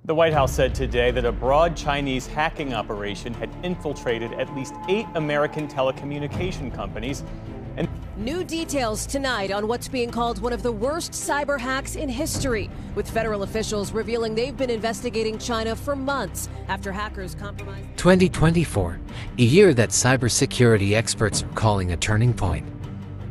The White House said today that a broad Chinese hacking operation had infiltrated at least 8 American telecommunication companies. And new details tonight on what's being called one of the worst cyber hacks in history, with federal officials revealing they've been investigating China for months after hackers compromised. 2024, a year that cybersecurity experts are calling a turning point.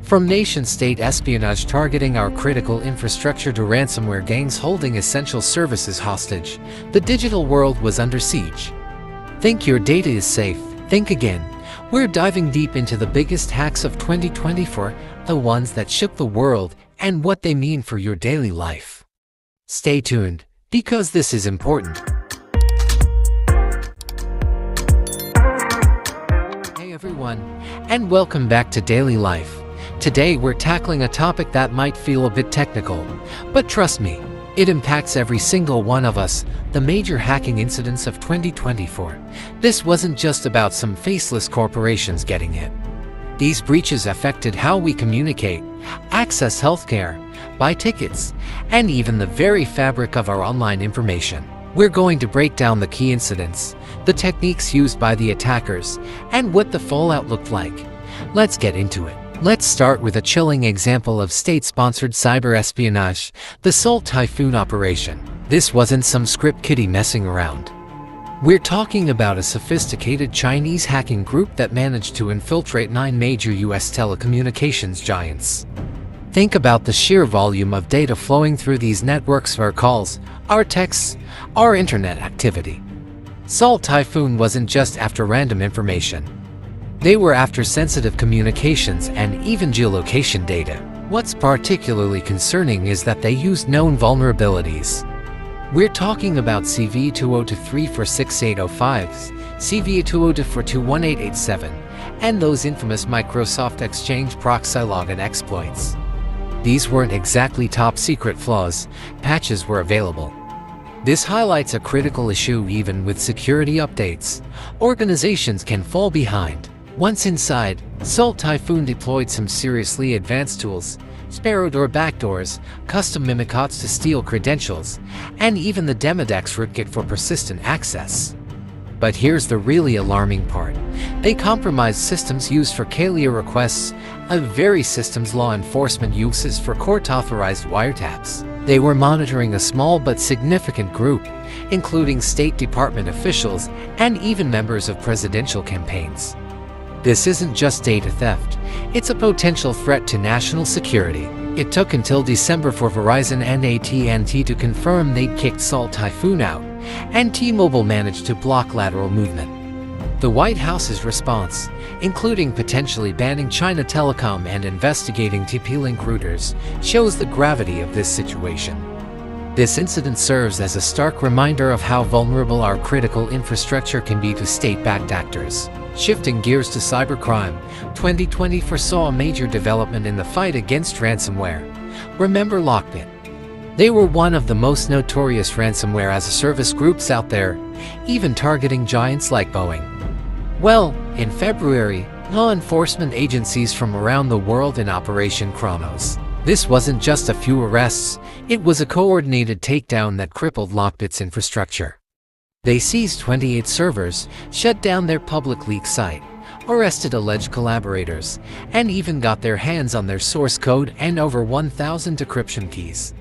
From nation-state espionage targeting our critical infrastructure to ransomware gangs holding essential services hostage, the digital world was under siege. Think your data is safe? Think again. We're diving deep into the biggest hacks of 2024, the ones that shook the world, and what they mean for your daily life. Stay tuned, because this is important. Hey everyone, and welcome back to Daily Life. Today we're tackling a topic that might feel a bit technical, but trust me, it impacts every single one of us, the major hacking incidents of 2024. This wasn't just about some faceless corporations getting hit. These breaches affected how we communicate, access healthcare, buy tickets, and even the very fabric of our online information. We're going to break down the key incidents, the techniques used by the attackers, and what the fallout looked like. Let's get into it. Let's start with a chilling example of state-sponsored cyber espionage, the Salt Typhoon operation. This wasn't some script kiddie messing around. We're talking about a sophisticated Chinese hacking group that managed to infiltrate 9 major US telecommunications giants. Think about the sheer volume of data flowing through these networks, our calls, our texts, our internet activity. Salt Typhoon wasn't just after random information. They were after sensitive communications and even geolocation data. What's particularly concerning is that they used known vulnerabilities. We're talking about CV2023-46805s, CV2024-21887, and those infamous Microsoft Exchange proxy login exploits. These weren't exactly top-secret flaws. Patches were available. This highlights a critical issue. Even with security updates, organizations can fall behind. Once inside, Salt Typhoon deployed some seriously advanced tools, sparrow door backdoors, custom mimicots to steal credentials, and even the Demodex rootkit for persistent access. But here's the really alarming part. They compromised systems used for CALIA requests, a very systems law enforcement uses for court-authorized wiretaps. They were monitoring a small but significant group, including State Department officials and even members of presidential campaigns. This isn't just data theft, it's a potential threat to national security. It took until December for Verizon and AT&T to confirm they'd kicked Salt Typhoon out, and T-Mobile managed to block lateral movement. The White House's response, including potentially banning China Telecom and investigating TP-Link routers, shows the gravity of this situation. This incident serves as a stark reminder of how vulnerable our critical infrastructure can be to state-backed actors. Shifting gears to cybercrime, 2024 saw a major development in the fight against ransomware. Remember Lockbit? They were one of the most notorious ransomware-as-a-service groups out there, even targeting giants like Boeing. Well, in February, law enforcement agencies from around the world in Operation Kronos. This wasn't just a few arrests, it was a coordinated takedown that crippled Lockbit's infrastructure. They seized 28 servers, shut down their public leak site, arrested alleged collaborators, and even got their hands on their source code and over 1,000 decryption keys.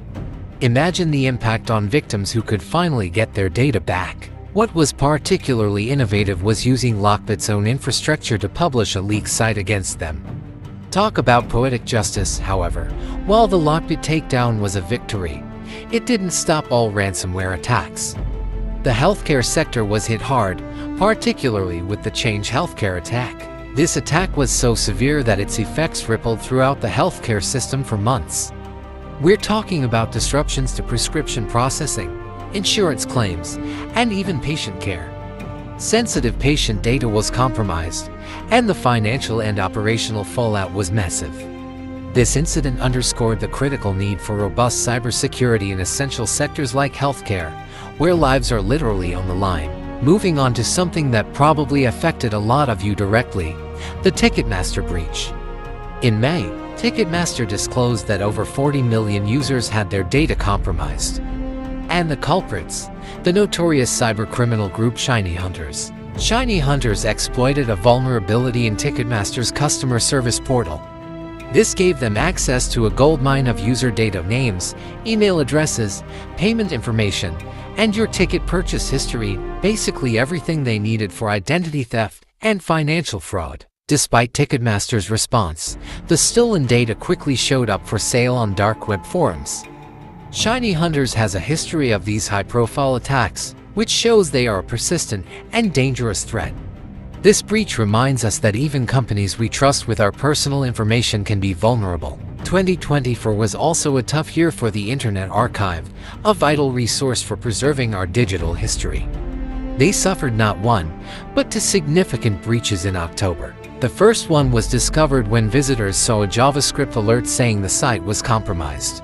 Imagine the impact on victims who could finally get their data back. What was particularly innovative was using Lockbit's own infrastructure to publish a leak site against them. Talk about poetic justice, however. While the Lockbit takedown was a victory, it didn't stop all ransomware attacks. The healthcare sector was hit hard, particularly with the Change Healthcare attack. This attack was so severe that its effects rippled throughout the healthcare system for months. We're talking about disruptions to prescription processing, insurance claims, and even patient care. Sensitive patient data was compromised, and the financial and operational fallout was massive. This incident underscored the critical need for robust cybersecurity in essential sectors like healthcare, where lives are literally on the line. Moving on to something that probably affected a lot of you directly, the Ticketmaster breach. In May, Ticketmaster disclosed that over 40 million users had their data compromised. And the culprits, the notorious cybercriminal group Shiny Hunters. Shiny Hunters exploited a vulnerability in Ticketmaster's customer service portal. This gave them access to a goldmine of user data, names, email addresses, payment information, and your ticket purchase history, basically everything they needed for identity theft and financial fraud. Despite Ticketmaster's response, the stolen data quickly showed up for sale on dark web forums. Shiny Hunters has a history of these high-profile attacks, which shows they are a persistent and dangerous threat. This breach reminds us that even companies we trust with our personal information can be vulnerable. 2024 was also a tough year for the Internet Archive, a vital resource for preserving our digital history. They suffered not one, but two significant breaches in October. The first one was discovered when visitors saw a JavaScript alert saying the site was compromised.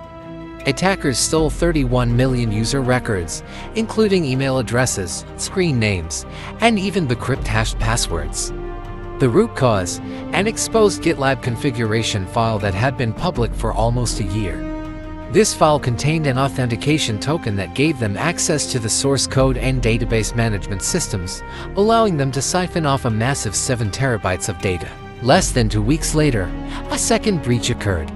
Attackers stole 31 million user records, including email addresses, screen names, and even the crypt-hashed passwords. The root cause: an exposed GitLab configuration file that had been public for almost a year. This file contained an authentication token that gave them access to the source code and database management systems, allowing them to siphon off a massive 7 terabytes of data. Less than 2 weeks later, a second breach occurred.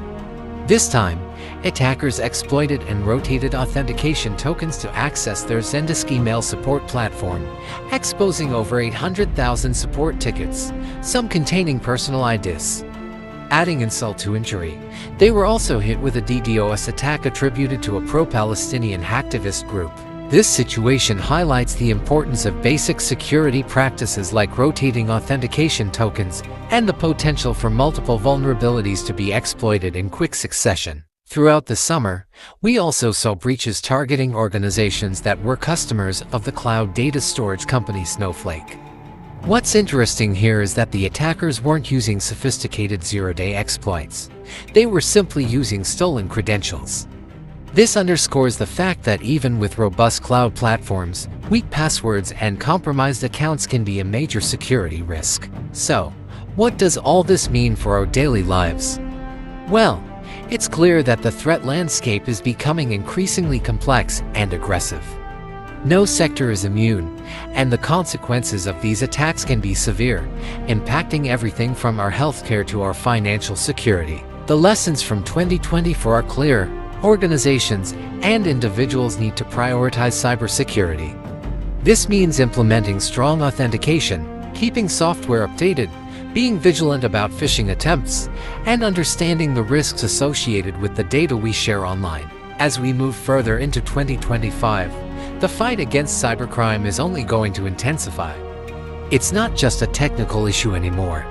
This time, attackers exploited and rotated authentication tokens to access their Zendesk email support platform, exposing over 800,000 support tickets, some containing personal IDs. Adding insult to injury, they were also hit with a DDoS attack attributed to a pro-Palestinian hacktivist group. This situation highlights the importance of basic security practices like rotating authentication tokens and the potential for multiple vulnerabilities to be exploited in quick succession. Throughout the summer, we also saw breaches targeting organizations that were customers of the cloud data storage company Snowflake. What's interesting here is that the attackers weren't using sophisticated zero-day exploits. They were simply using stolen credentials. This underscores the fact that even with robust cloud platforms, weak passwords and compromised accounts can be a major security risk. So, what does all this mean for our daily lives? Well, it's clear that the threat landscape is becoming increasingly complex and aggressive. No sector is immune, and the consequences of these attacks can be severe, impacting everything from our healthcare to our financial security. The lessons from 2024 are clear. Organizations and individuals need to prioritize cybersecurity. This means implementing strong authentication, keeping software updated, being vigilant about phishing attempts, and understanding the risks associated with the data we share online. As we move further into 2025, the fight against cybercrime is only going to intensify. It's not just a technical issue anymore.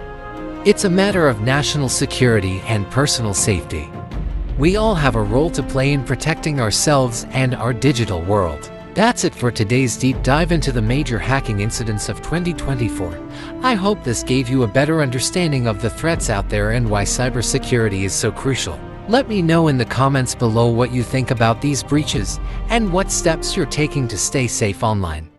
It's a matter of national security and personal safety. We all have a role to play in protecting ourselves and our digital world. That's it for today's deep dive into the major hacking incidents of 2024. I hope this gave you a better understanding of the threats out there and why cybersecurity is so crucial. Let me know in the comments below what you think about these breaches and what steps you're taking to stay safe online.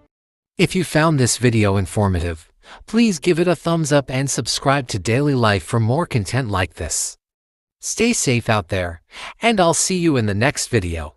If you found this video informative, please give it a thumbs up and subscribe to Daily Life for more content like this. Stay safe out there, and I'll see you in the next video.